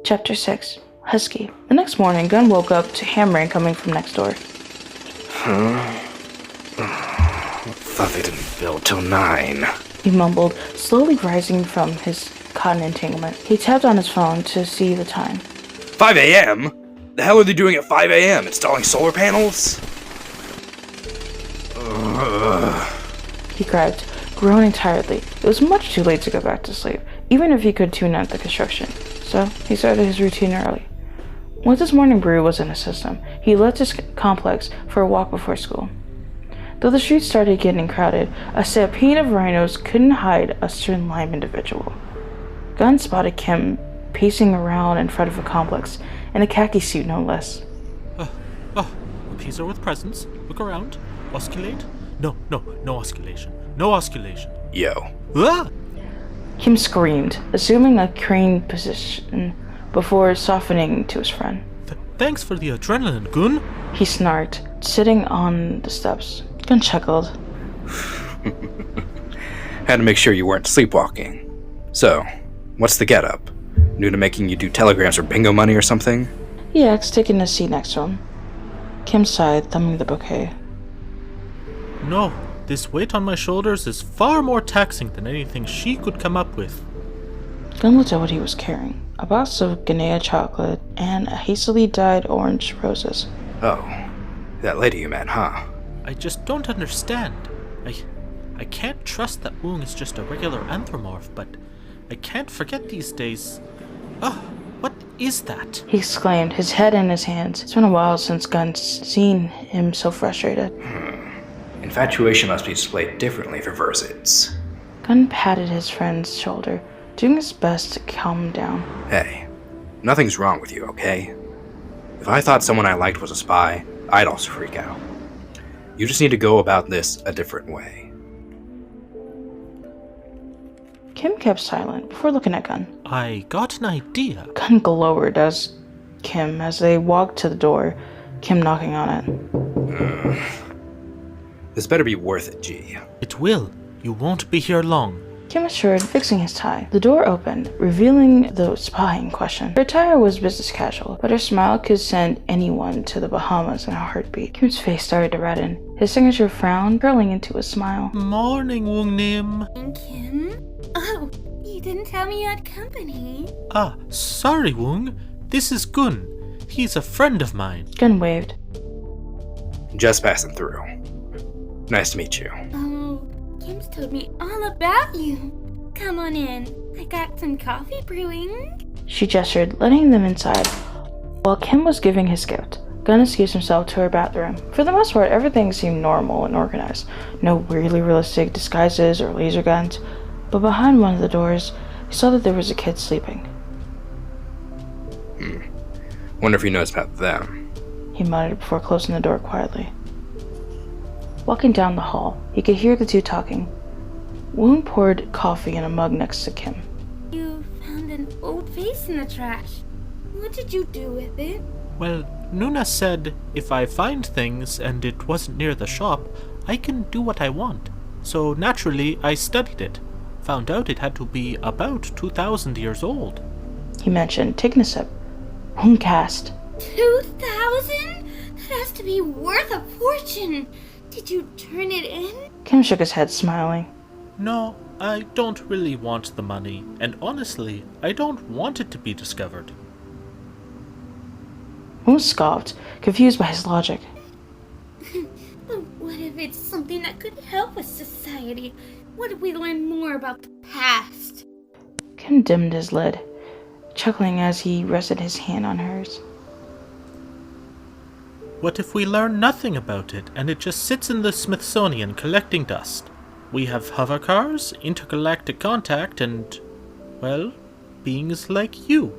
Chapter 6. Husky. The next morning, Gunn woke up to hammering coming from next door. Thought they didn't build till 9. He mumbled, slowly rising from his cotton entanglement. He tapped on his phone to see the time. 5 a.m.? The hell are they doing at 5 a.m.? Installing solar panels? He griped, groaning tiredly. It was much too late to go back to sleep, even if he could tune out the construction. So, he started his routine early. Once his morning brew was in his system, he left his complex for a walk before school. Though the streets started getting crowded, a stampede of rhinos couldn't hide a certain lime individual. Gunn spotted Kim pacing around in front of a complex, in a khaki suit no less. Appease her with presents. Look around. Osculate? No osculation. No osculation. Yo. Ah! Kim screamed, assuming a crane position before softening to his friend. Thanks for the adrenaline, Gun. He snarked, sitting on the steps. Gunn chuckled. Had to make sure you weren't sleepwalking. So, what's the getup? New to making you do telegrams for bingo money or something? He asked, taking a seat next to him. Kim sighed, thumbing the bouquet. No, this weight on my shoulders is far more taxing than anything she could come up with. Gunn looked at what he was carrying. A box of Ganea chocolate and a hastily dyed orange roses. Oh, that lady you met, huh? I just don't understand. I can't trust that Woong is just a regular anthropomorph, but I can't forget these days. What is that? He exclaimed, his head in his hands. It's been a while since Gunn's seen him so frustrated. Infatuation must be displayed differently for Versits. Gunn patted his friend's shoulder, doing his best to calm him down. Hey, nothing's wrong with you, okay? If I thought someone I liked was a spy, I'd also freak out. You just need to go about this a different way. Kim kept silent before looking at Gunn. I got an idea. Gunn glowered as Kim as they walked to the door, Kim knocking on it. This better be worth it, G. It will. You won't be here long. Kim assured, fixing his tie. The door opened, revealing the spy in question. Her attire was business casual, but her smile could send anyone to the Bahamas in a heartbeat. Kim's face started to redden, his signature frown curling into a smile. Morning, Woong Nim. Kim? Oh, you didn't tell me you had company. Sorry, Woong. This is Gun. He's a friend of mine. Gunn waved. Just passing through. Nice to meet you. Oh, Kim's told me all about you. Come on in. I got some coffee brewing. She gestured, letting them inside. While Kim was giving his gift, Gunn excused himself to her bathroom. For the most part, everything seemed normal and organized. No weirdly realistic disguises or laser guns. But behind one of the doors, he saw that there was a kid sleeping. Wonder if he knows about them. He muttered before closing the door quietly. Walking down the hall, he could hear the two talking. Woong poured coffee in a mug next to Kim. You found an old vase in the trash. What did you do with it? Well, Nuna said if I find things and it wasn't near the shop, I can do what I want. So naturally, I studied it. Found out it had to be about 2,000 years old. He mentioned, taking a sip. Woong gasped. 2,000? That has to be worth a fortune. Did you turn it in? Kim shook his head, smiling. No, I don't really want the money, and honestly, I don't want it to be discovered. Woong scoffed, confused by his logic. But what if it's something that could help with society? What if we learn more about the past? Kim dimmed his lid, chuckling as he rested his hand on hers. What if we learn nothing about it, and it just sits in the Smithsonian collecting dust? We have hover cars, intergalactic contact, and, well, beings like you.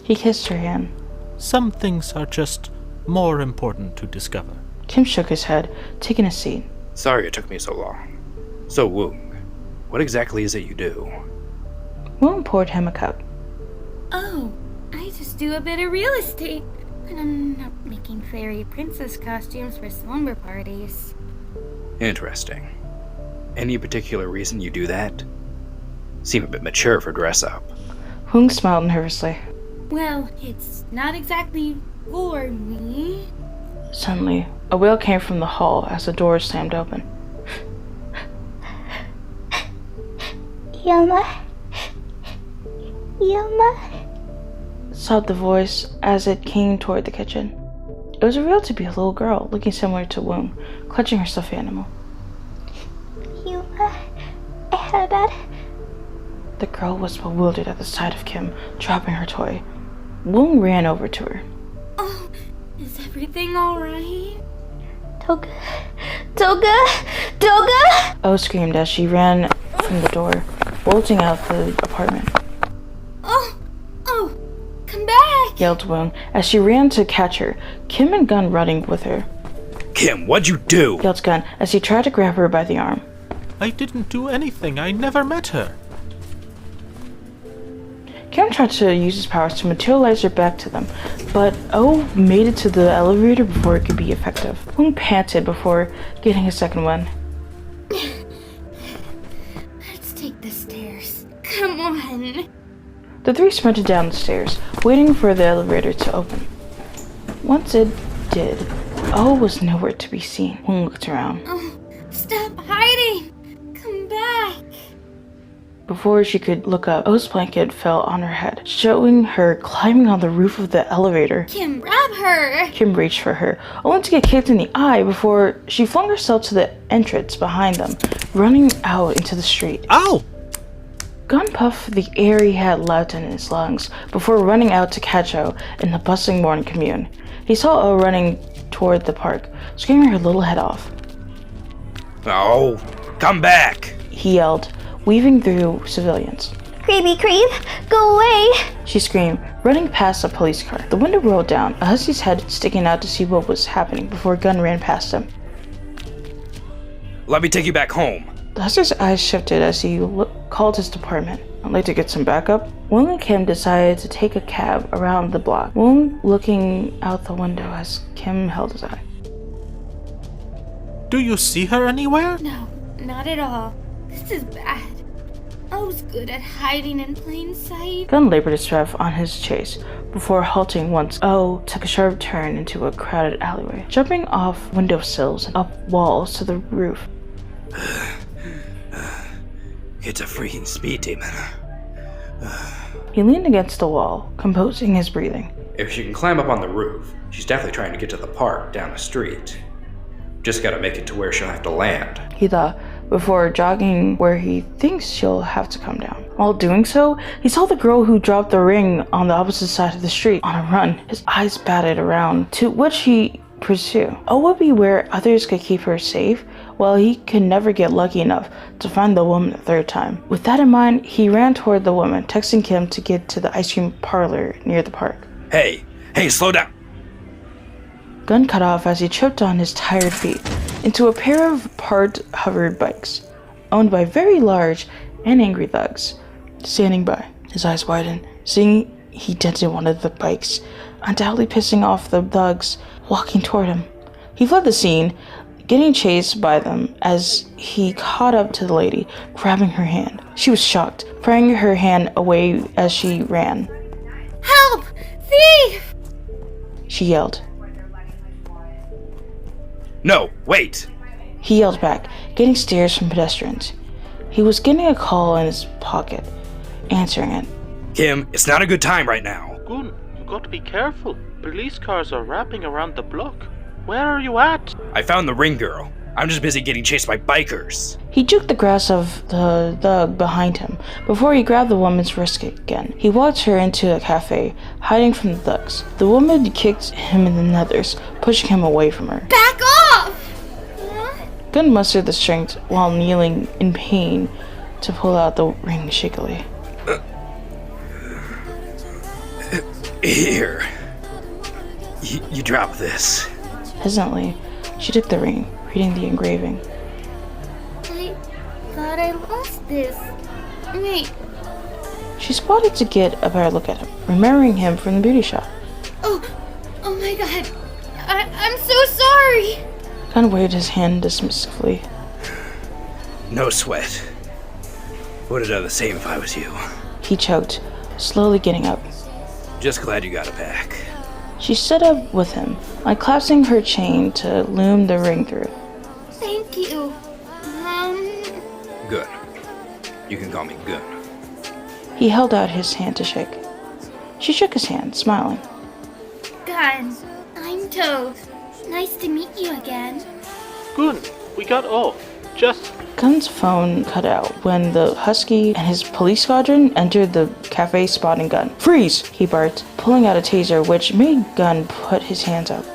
He kissed her hand. Some things are just more important to discover. Kim shook his head, taking a seat. Sorry it took me so long. So, Woong, what exactly is it you do? Woong poured him a cup. Oh, I just do a bit of real estate. But I'm not making fairy princess costumes for slumber parties. Interesting. Any particular reason you do that? seem a bit mature for dress up. Woong smiled nervously. Well, it's not exactly for me. Suddenly, a wail came from the hall as the door slammed open. Yama, Sobbed the voice as it came toward the kitchen. It was revealed to be a little girl, looking similar to Woong, clutching her stuffed animal. Yuma, I heard that. The girl was bewildered at the sight of Kim dropping her toy. Woong ran over to her. Oh, is everything alright? Toga! Oh screamed as she ran from the door, bolting out the apartment. Oh, come back! Yelled Woong as she ran to catch her, Kim and Gun running with her. Kim, what'd you do? Yelled Gun as he tried to grab her by the arm. I didn't do anything. I never met her. Kim tried to use his powers to materialize her back to them, but O made it to the elevator before it could be effective. Woong panted before getting a second one. Let's take the stairs. Come on. The three sprinted down the stairs, waiting for the elevator to open. Once it did, O was nowhere to be seen. Woong looked around. Oh, stop hiding! Come back! Before she could look up, O's blanket fell on her head, showing her climbing on the roof of the elevator. Kim, grab her! Kim reached for her, only to get kicked in the eye before she flung herself to the entrance behind them, running out into the street. Ow! Gun puffed the air he had left in his lungs before running out to catch O in the bustling morning commune. He saw O running toward the park, screaming her little head off. Oh, come back! He yelled, weaving through civilians. Creepy creep, go away! She screamed, running past a police car. The window rolled down, a Husky's head sticking out to see what was happening before Gun ran past him. Let me take you back home. The Husky's eyes shifted as he called his department. I'd like to get some backup. Woong and Kim decided to take a cab around the block, Woong looking out the window as Kim held his eye. Do you see her anywhere? No, not at all. This is bad. O's good at hiding in plain sight. Gun labored his breath on his chase before halting once O took a sharp turn into a crowded alleyway, jumping off windowsills and up walls to the roof. It's a freaking speed demon. He leaned against the wall, composing his breathing. If she can climb up on the roof, she's definitely trying to get to the park down the street. Just gotta make it to where she'll have to land. He thought, before jogging where he thinks she'll have to come down. While doing so, he saw the girl who dropped the ring on the opposite side of the street on a run, his eyes batted around to which he pursue. O would be where others could keep her safe, while he could never get lucky enough to find the woman a third time. With that in mind, he ran toward the woman, texting Kim to get to the ice cream parlor near the park. Hey, slow down. Gun cut off as he tripped on his tired feet into a pair of parked hovered bikes, owned by very large and angry thugs, standing by. His eyes widened, seeing he dented one of the bikes, undoubtedly pissing off the thugs walking toward him. He fled the scene, getting chased by them as he caught up to the lady, grabbing her hand. She was shocked, prying her hand away as she ran. Help! Thief! She yelled. No, wait! He yelled back, getting stares from pedestrians. He was getting a call in his pocket, answering it. Kim, it's not a good time right now. Goon, you got to be careful. Police cars are wrapping around the block. Where are you at? I found the ring girl. I'm just busy getting chased by bikers. He juked the grass of the thug behind him before he grabbed the woman's wrist again. He walked her into a cafe, hiding from the thugs. The woman kicked him in the nethers, pushing him away from her. Back off! Gun mustered the strength while kneeling in pain to pull out the ring shakily. Here. You drop this. Hesitantly, she took the ring, reading the engraving. I thought I lost this. Wait. She spotted to get a better look at him, remembering him from the beauty shop. Oh my god. I'm so sorry. Gun waved his hand dismissively. No sweat. Would have done the same if I was you. He choked, slowly getting up. Just glad you got it back. She stood up with him, unclasping her chain to loom the ring through. Thank you. Good. You can call me Good. He held out his hand to shake. She shook his hand, smiling. Gun, I'm Toad. Nice to meet you again. Good. We got off. Just... Gun's phone cut out when the Husky and his police squadron entered the cafe spotting Gun. Freeze! He barked, pulling out a taser, which made Gun put his hands up.